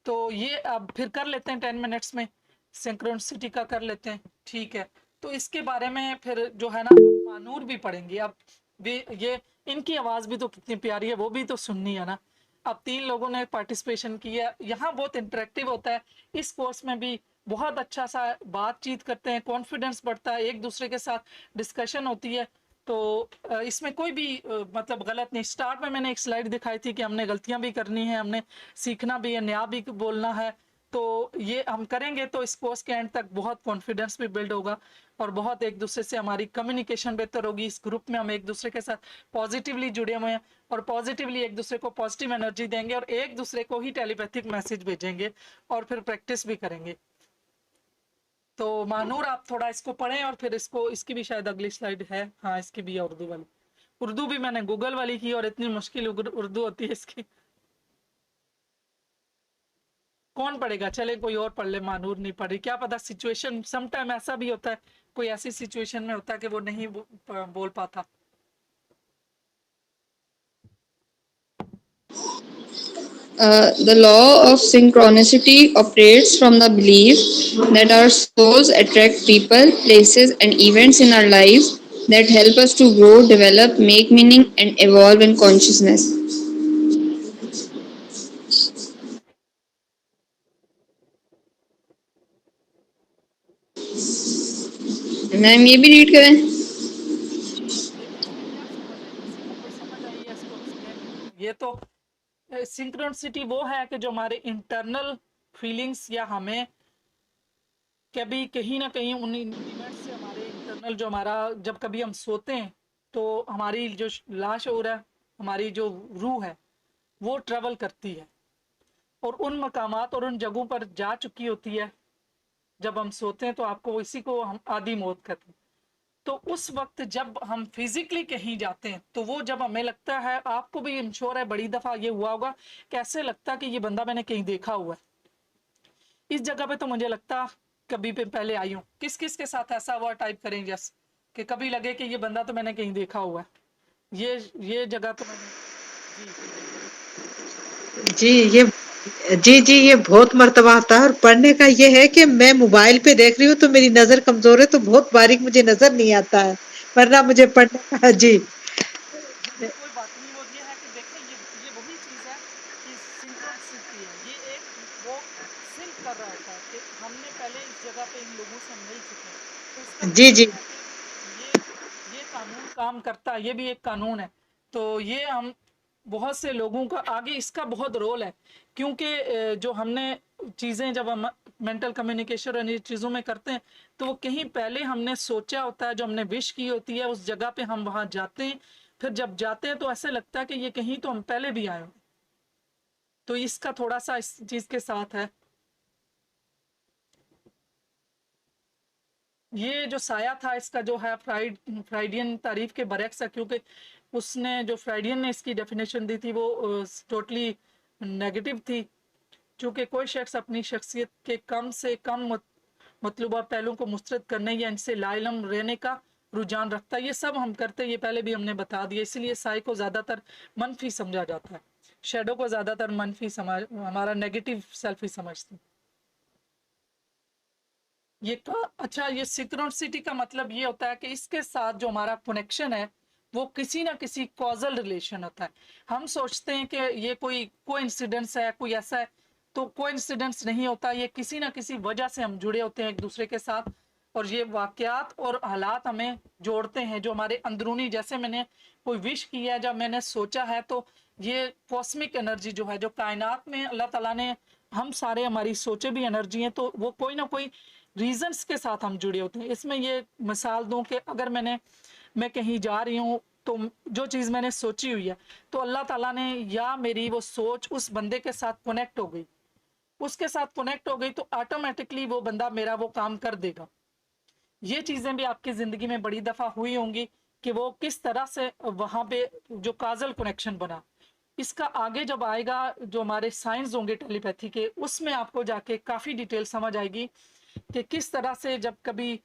तो ये अब फिर कर लेते हैं 10 मिनट्स में, सिंक्रोनिसिटी का कर लेते हैं, ठीक है। तो इसके बारे में फिर जो है ना मानूर भी पढ़ेंगे। अब ये इनकी आवाज़ भी तो कितनी प्यारी है, वो भी तो सुननी है ना। अब 3 लोगों ने पार्टिसिपेशन किया, यहाँ बहुत इंटरेक्टिव होता है। इस कोर्स में भी बहुत अच्छा सा बातचीत करते हैं, कॉन्फिडेंस बढ़ता है, एक दूसरे के साथ डिस्कशन होती है। तो इसमें कोई भी मतलब गलत नहीं। स्टार्ट में मैंने एक स्लाइड दिखाई थी कि हमने गलतियां भी करनी है, हमने सीखना भी है, नया भी बोलना है। तो ये हम करेंगे तो इस कोर्स के एंड तक बहुत कॉन्फिडेंस भी बिल्ड होगा और बहुत एक दूसरे से हमारी कम्युनिकेशन बेहतर होगी। इस ग्रुप में हम एक दूसरे के साथ पॉजिटिवली जुड़े हुए हैं और पॉजिटिवली एक दूसरे को पॉजिटिव एनर्जी देंगे और एक दूसरे को ही टेलीपैथिक मैसेज भेजेंगे और फिर प्रैक्टिस भी करेंगे। तो मानूर आप थोड़ा इसको पढ़ें और फिर इसको, इसकी भी शायद अगली स्लाइड है, हाँ इसकी भी है उर्दू वाली। उर्दू भी मैंने गूगल वाली की और इतनी मुश्किल उर्दू होती है इसकी, कौन पढ़ेगा? चले कोई और पढ़ ले, मानूर नहीं पढ़ रही, क्या पता सिचुएशन, सम टाइम ऐसा भी होता है, कोई ऐसी सिचुएशन में होता है कि वो नहीं बोल पाता। The law of synchronicity operates from the belief that our souls attract people, places, and events in our lives that help us to grow, develop, make meaning, and evolve in consciousness. Ma'am ये भी read करें। ये भी इसमें क्या समझ आई, किसी को कोई समझ आई है इसको एक्सप्लेन? ये तो सिंक्रोनिसिटी वो है कि जो हमारे इंटरनल फीलिंग्स या हमें कभी कहीं ना कहीं उन इवेंट से हमारे इंटरनल, जो हमारा जब कभी हम सोते हैं तो हमारी जो लाशऊर है, हमारी जो रूह है, वो ट्रेवल करती है और उन मकामात और उन जगहों पर जा चुकी होती है जब हम सोते हैं। तो आपको इसी को हम आदि मौत कहते हैं। तो उस वक्त जब हम फिजिकली कहीं जाते हैं तो वो जब हमें लगता है, आपको भी इंश्योर है बड़ी दफा ये हुआ होगा, कैसे लगता कि ये बंदा मैंने कहीं देखा हुआ है, इस जगह पे तो मुझे लगता कभी पे पहले आई हूँ। किस किस के साथ ऐसा हुआ? टाइप करें जैसे कि कभी लगे कि ये बंदा तो मैंने कहीं देखा हुआ है, ये जगह तो मैंने, जी ये जी ये बहुत मर्तबा होता है। और पढ़ने का ये है कि मैं मोबाइल पे देख रही हूँ तो मेरी नजर कमजोर है, तो बहुत बारीक मुझे नजर नहीं आता है, वरना मुझे पढ़ने का जी जी कोई बात नहीं। वो ये है कि देखें, ये वही चीज है कि सिंक्रोनिसिटी है, ये एक वो सिंक कर रहा होता है कि हमने पहले इस जगह पे इन लोगों से मिल चुके हैं। तो इसका जी मतलब जी है कि ये कानून काम करता है, ये भी एक कानून है। तो ये हम बहुत से लोगों का आगे इसका बहुत रोल है, क्योंकि जो हमने चीज़ें जब हम मेंटल कम्युनिकेशन और इन चीज़ों में करते हैं तो वो कहीं पहले हमने सोचा होता है, जो हमने विश की होती है उस जगह पे हम वहाँ जाते हैं। फिर जब जाते हैं तो ऐसे लगता है कि ये कहीं तो हम पहले भी आए हो। तो इसका थोड़ा सा इस चीज़ के साथ है। ये जो साया था इसका जो है फ्राइडियन तारीफ के बरक्स है, क्योंकि उसने जो फ्राइडियन ने इसकी डेफिनेशन दी थी वो टोटली नेगेटिव थी। चूंकि कोई शख्स अपनी शख्सियत के कम से कम मतलूबा पहलुओं को मुस्तरद करने या इनसे लाइलम रहने का रुझान रखता है। ये सब हम करते हैं, ये पहले भी हमने बता दिया। इसलिए साई को ज़्यादातर मनफी समझा जाता है, शेडो को ज़्यादातर मनफी समझ, हमारा नेगेटिव सेल्फ ही समझते हैं। अच्छा, ये सिंक्रोनिसिटी का मतलब ये होता है कि इसके साथ जो हमारा कनेक्शन है वो किसी ना किसी कॉजल रिलेशन होता है। हम सोचते हैं कि ये कोई कोइंसिडेंस है, कोई ऐसा है, तो कोइंसिडेंस नहीं होता। ये किसी ना किसी वजह से हम जुड़े होते हैं एक दूसरे के साथ और ये वाकयात और हालात हमें जोड़ते हैं, जो हमारे अंदरूनी, जैसे मैंने कोई विश किया है, जब मैंने सोचा है, तो ये कॉस्मिक एनर्जी जो है, जो कायनात में अल्लाह ताला ने, हम सारे हमारी सोचे भी एनर्जी हैं, तो वो कोई ना कोई रीजंस के साथ हम जुड़े होते हैं। इसमें ये मिसाल दूं कि अगर मैं कहीं जा रही हूँ तो जो चीज़ मैंने सोची हुई है तो अल्लाह ताला ने, या मेरी वो सोच उस बंदे के साथ कनेक्ट हो गई, उसके साथ कनेक्ट हो गई, तो ऑटोमेटिकली वो बंदा मेरा वो काम कर देगा। ये चीज़ें भी आपकी ज़िंदगी में बड़ी दफ़ा हुई होंगी कि वो किस तरह से वहाँ पे जो काजल कनेक्शन बना। इसका आगे जब आएगा, जो हमारे साइंस होंगे टेलीपैथी के, उसमें आपको जाके काफ़ी डिटेल समझ आएगी कि किस तरह से जब कभी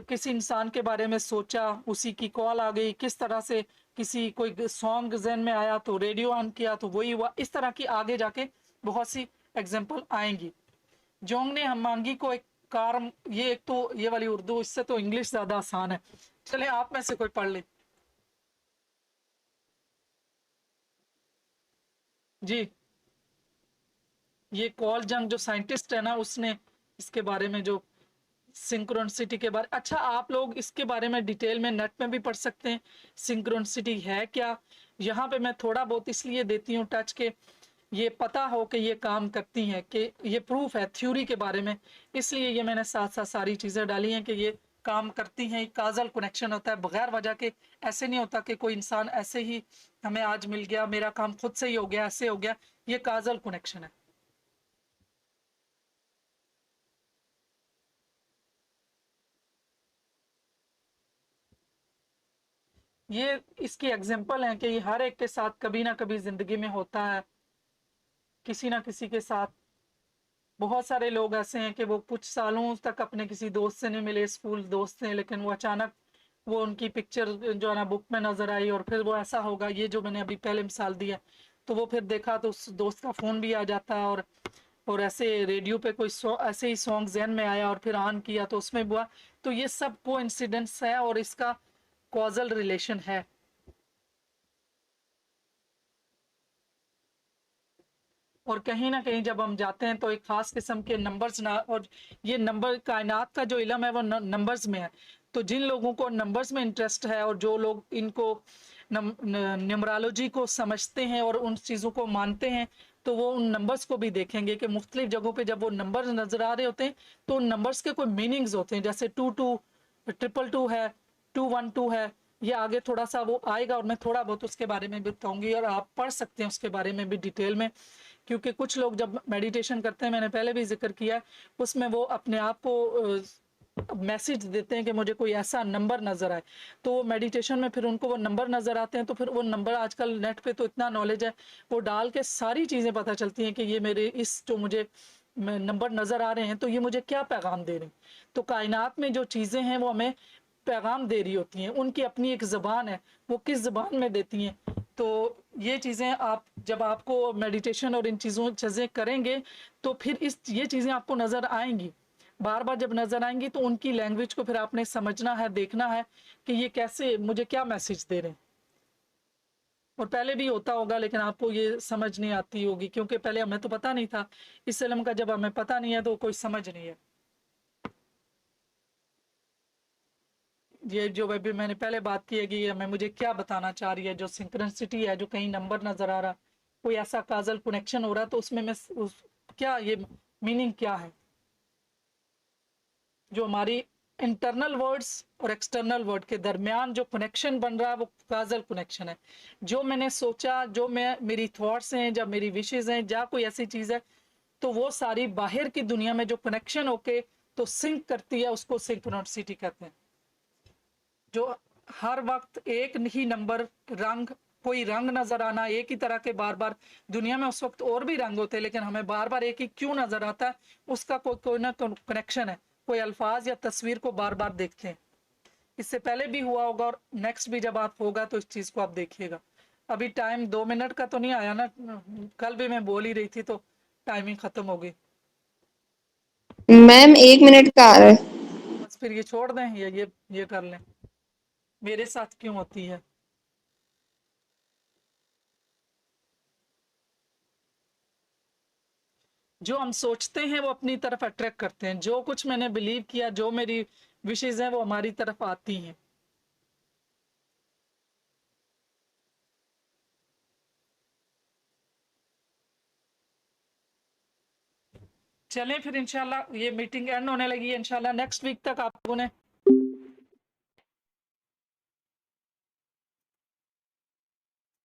किसी इंसान के बारे में सोचा, उसी की कॉल आ गई, किस तरह से किसी कोई सॉन्ग जहन में आया तो रेडियो ऑन किया तो वही हुआ। इस तरह की आगे जाके बहुत सी एग्जांपल आएंगी। जोंग ने हम मांगी को एक कार, ये एक तो ये वाली उर्दू, इससे तो इंग्लिश ज्यादा आसान है। चले आप में से कोई पढ़ ले जी। ये कॉल जंग जो साइंटिस्ट है ना, उसने इसके बारे में जो सिंक्रोनिसिटी के बारे, अच्छा आप लोग इसके बारे में डिटेल में नेट में भी पढ़ सकते हैं सिंक्रोनिसिटी है क्या। यहाँ पे मैं थोड़ा बहुत इसलिए देती हूँ टच के ये पता हो कि ये काम करती हैं, कि ये प्रूफ है थ्योरी के बारे में, इसलिए ये मैंने साथ साथ सारी चीज़ें डाली हैं कि ये काम करती हैं। काजल कनेक्शन होता है बगैर वजह के, ऐसे नहीं होता कि कोई इंसान ऐसे ही हमें आज मिल गया, मेरा काम खुद से ही हो गया, ऐसे हो गया, ये काजल कनेक्शन है। ये इसकी एग्जाम्पल है कि ये हर एक के साथ कभी ना कभी जिंदगी में होता है, किसी ना किसी के साथ। बहुत सारे लोग ऐसे हैं कि वो कुछ सालों तक अपने किसी दोस्त से नहीं मिले, स्कूल दोस्त से, लेकिन वो अचानक वो उनकी पिक्चर जो है ना बुक में नजर आई, और फिर वो ऐसा होगा, ये जो मैंने अभी पहले मिसाल दिया, तो वो फिर देखा तो उस दोस्त का फोन भी आ जाता है, और ऐसे रेडियो पे कोई ऐसे ही सॉन्ग जहन में आया और फिर ऑन किया तो उसमें हुआ। तो ये सब को इंसिडेंट्स है और इसका कॉजल रिलेशन है। और कहीं ना कहीं जब हम जाते हैं तो एक खास किस्म के नंबर्स ना, और ये नंबर कायनात का जो इल्म है वो नंबर्स में है। तो जिन लोगों को नंबर्स में इंटरेस्ट है और जो लोग इनको न्यूमरोलॉजी को समझते हैं और उन चीज़ों को मानते हैं, तो वो उन नंबर्स को भी देखेंगे कि मुख्तलिफ जगहों पे जब वो नंबर्स नज़र आ रहे होते हैं तो उन नंबर्स के कोई मीनिंग्स होते हैं, जैसे 22 222 है, 212 है। ये आगे थोड़ा सा वो आएगा और मैं थोड़ा बहुत उसके बारे में भी बताऊंगी, और आप पढ़ सकते हैं उसके बारे में भी डिटेल में। क्योंकि कुछ लोग जब मेडिटेशन करते हैं, मैंने पहले भी जिक्र किया है, उसमें वो अपने आप को मैसेज देते हैं कि मुझे कोई ऐसा नंबर नजर आए, तो मेडिटेशन में फिर उनको वो नंबर नजर आते हैं, तो फिर वो नंबर, आजकल नेट पे तो इतना नॉलेज है, वो डाल के सारी चीज़ें पता चलती हैं कि ये मेरे इस जो मुझे नंबर नजर आ रहे हैं तो ये मुझे क्या पैगाम दे रहे हैं। तो कायनात में जो चीज़ें हैं वो हमें पैगाम दे रही होती हैं, उनकी अपनी एक ज़बान है, वो किस ज़बान में देती हैं। तो ये चीज़ें आप जब आपको मेडिटेशन और इन चीज़ें करेंगे तो फिर ये चीज़ें आपको नज़र आएंगी, बार बार जब नज़र आएंगी तो उनकी लैंग्वेज को फिर आपने समझना है, देखना है कि ये कैसे मुझे क्या मैसेज दे रहे हैं। और पहले भी होता होगा लेकिन आपको ये समझ नहीं आती होगी, क्योंकि पहले हमें तो पता नहीं था। इस इल्म का जब हमें पता नहीं है तो कोई समझ नहीं है। ये जो भी मैंने पहले बात की है कि ये हमें मुझे क्या बताना चाह रही है, जो सिंक्रोनिसिटी है, जो कहीं नंबर नजर आ रहा, कोई ऐसा काजल कनेक्शन हो रहा, तो उसमें मैं क्या ये मीनिंग क्या है। जो हमारी इंटरनल वर्ड्स और एक्सटर्नल वर्ड के दरमियान जो कनेक्शन बन रहा है वो काजल कनेक्शन है। जो मैंने सोचा, जो मैं मेरी थॉट्स हैं, जब मेरी विशेज हैं, या कोई ऐसी चीज है, तो वो सारी बाहर की दुनिया में जो कनेक्शन होके तो सिंक करती है, उसको सिंक्रोनिसिटी कहते हैं। जो हर वक्त एक ही नंबर, रंग, कोई रंग नजर आना एक ही तरह के बार बार, दुनिया में उस वक्त और भी रंग होते हैं लेकिन हमें बार बार एक ही क्यों नजर आता है, उसका कोई ना कनेक्शन है। कोई अल्फाज या तस्वीर को बार बार देखते हैं, इससे पहले भी हुआ होगा और नेक्स्ट भी जब आप होगा तो इस चीज को आप देखिएगा। अभी टाइम 2 मिनट का तो नहीं आया ना, कल भी मैं बोल ही रही थी तो टाइमिंग खत्म हो गई। मैम 1 मिनट का आ रहा है। बस फिर ये छोड़ दें, ये कर लें, मेरे साथ क्यों होती है। जो हम सोचते हैं वो अपनी तरफ अट्रैक्ट करते हैं, जो कुछ मैंने बिलीव किया, जो मेरी विशेष हैं वो हमारी तरफ आती हैं। चलें फिर इंशाल्लाह, ये मीटिंग एंड होने लगी है, इंशाल्लाह नेक्स्ट वीक तक आप लोगों ने